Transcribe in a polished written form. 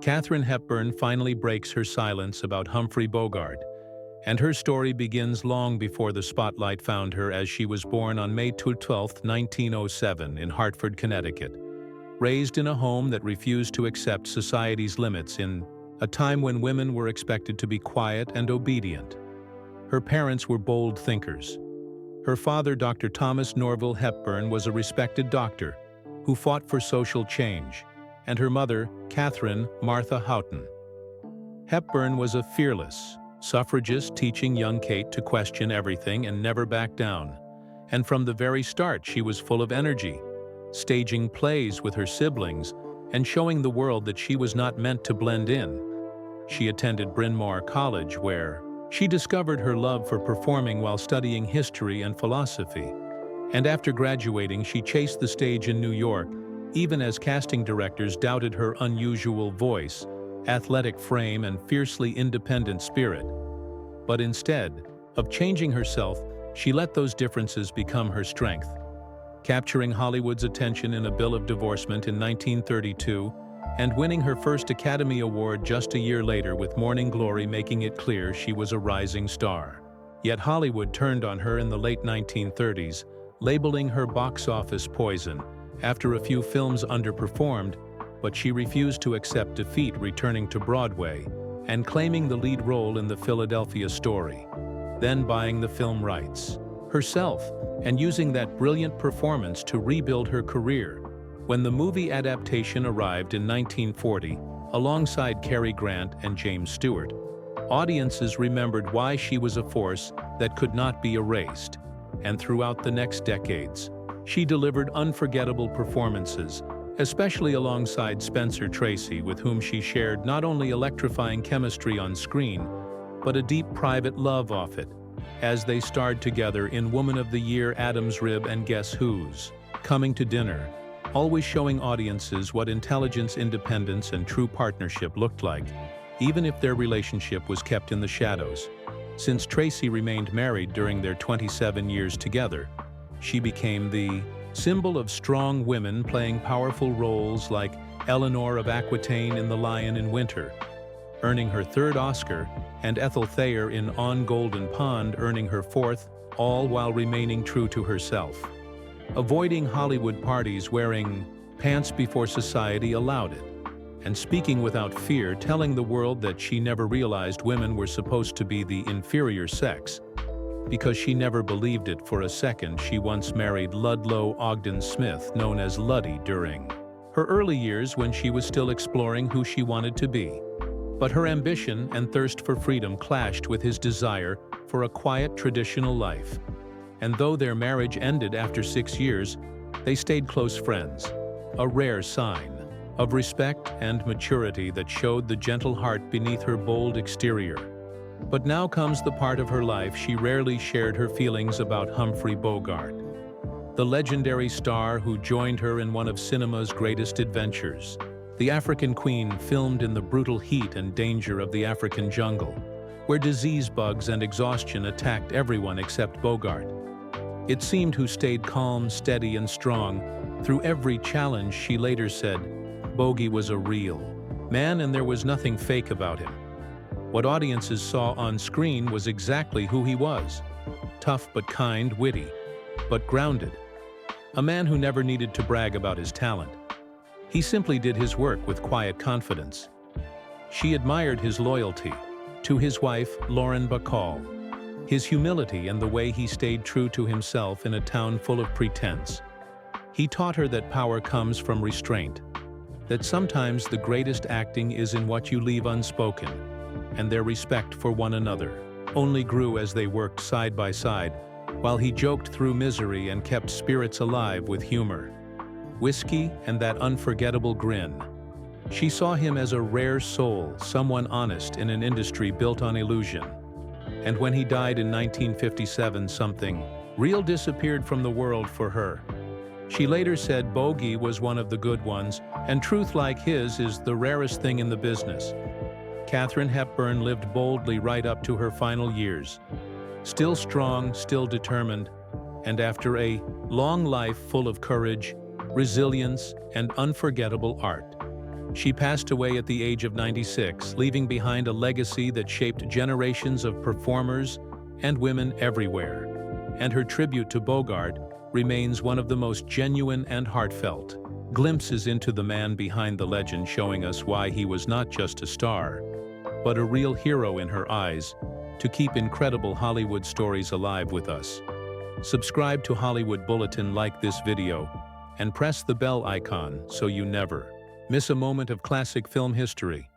Katharine Hepburn finally breaks her silence about Humphrey Bogart, and her story begins long before the spotlight found her, as she was born on May 12, 1907 in Hartford, Connecticut. Raised in a home that refused to accept society's limits in a time when women were expected to be quiet and obedient. Her parents were bold thinkers. Her father, Dr. Thomas Norville Hepburn, was a respected doctor who fought for social change, and her mother, Catherine Martha Houghton. Hepburn was a fearless suffragist, teaching young Kate to question everything and never back down. And from the very start, she was full of energy, staging plays with her siblings and showing the world that she was not meant to blend in. She attended Bryn Mawr College, where she discovered her love for performing while studying history and philosophy. And after graduating, she chased the stage in New York, even as casting directors doubted her unusual voice, athletic frame, and fiercely independent spirit. But instead of changing herself, she let those differences become her strength, capturing Hollywood's attention in A Bill of Divorcement in 1932 and winning her first Academy Award just a year later with Morning Glory, making it clear she was a rising star. Yet Hollywood turned on her in the late 1930s, labeling her box office poison after a few films underperformed, but she refused to accept defeat, returning to Broadway and claiming the lead role in the Philadelphia Story, then buying the film rights herself and using that brilliant performance to rebuild her career. When the movie adaptation arrived in 1940, alongside Cary Grant and James Stewart, audiences remembered why she was a force that could not be erased. And throughout the next decades, she delivered unforgettable performances, especially alongside Spencer Tracy, with whom she shared not only electrifying chemistry on screen, but a deep private love of it, as they starred together in Woman of the Year, Adam's Rib, and Guess Who's Coming to Dinner, always showing audiences what intelligence, independence, and true partnership looked like, even if their relationship was kept in the shadows. Since Tracy remained married during their 27 years together, she became the symbol of strong women playing powerful roles like Eleanor of Aquitaine in The Lion in Winter, earning her third Oscar, and Ethel Thayer in On Golden Pond, earning her fourth, all while remaining true to herself. Avoiding Hollywood parties, wearing pants before society allowed it, and speaking without fear, telling the world that she never realized women were supposed to be the inferior sex, because she never believed it for a second. She once married Ludlow Ogden Smith, known as Luddy, during her early years when she was still exploring who she wanted to be. But her ambition and thirst for freedom clashed with his desire for a quiet, traditional life. And though their marriage ended after 6 years, they stayed close friends, a rare sign of respect and maturity that showed the gentle heart beneath her bold exterior. But now comes the part of her life she rarely shared her feelings about: Humphrey Bogart, the legendary star who joined her in one of cinema's greatest adventures. The African Queen, filmed in the brutal heat and danger of the African jungle, where disease, bugs, and exhaustion attacked everyone except Bogart. It seemed who stayed calm, steady, and strong through every challenge. She later said, "Bogey was a real man and there was nothing fake about him." What audiences saw on screen was exactly who he was: tough but kind, witty but grounded. A man who never needed to brag about his talent. He simply did his work with quiet confidence. She admired his loyalty to his wife, Lauren Bacall, his humility, and the way he stayed true to himself in a town full of pretense. He taught her that power comes from restraint, that sometimes the greatest acting is in what you leave unspoken, and their respect for one another only grew as they worked side by side, while he joked through misery and kept spirits alive with humor, whiskey, and that unforgettable grin. She saw him as a rare soul, someone honest in an industry built on illusion. And when he died in 1957, something real disappeared from the world for her. She later said, "Bogey was one of the good ones, and truth like his is the rarest thing in the business." Katharine Hepburn lived boldly right up to her final years, still strong, still determined, and after a long life full of courage, resilience, and unforgettable art, She passed away at the age of 96, leaving behind a legacy that shaped generations of performers and women everywhere. And her tribute to Bogart remains one of the most genuine and heartfelt. Glimpses into the man behind the legend, showing us why he was not just a star, but a real hero in her eyes, to keep incredible Hollywood stories alive with us. Subscribe to Hollywood Bulletin, like this video, and press the bell icon so you never miss a moment of classic film history.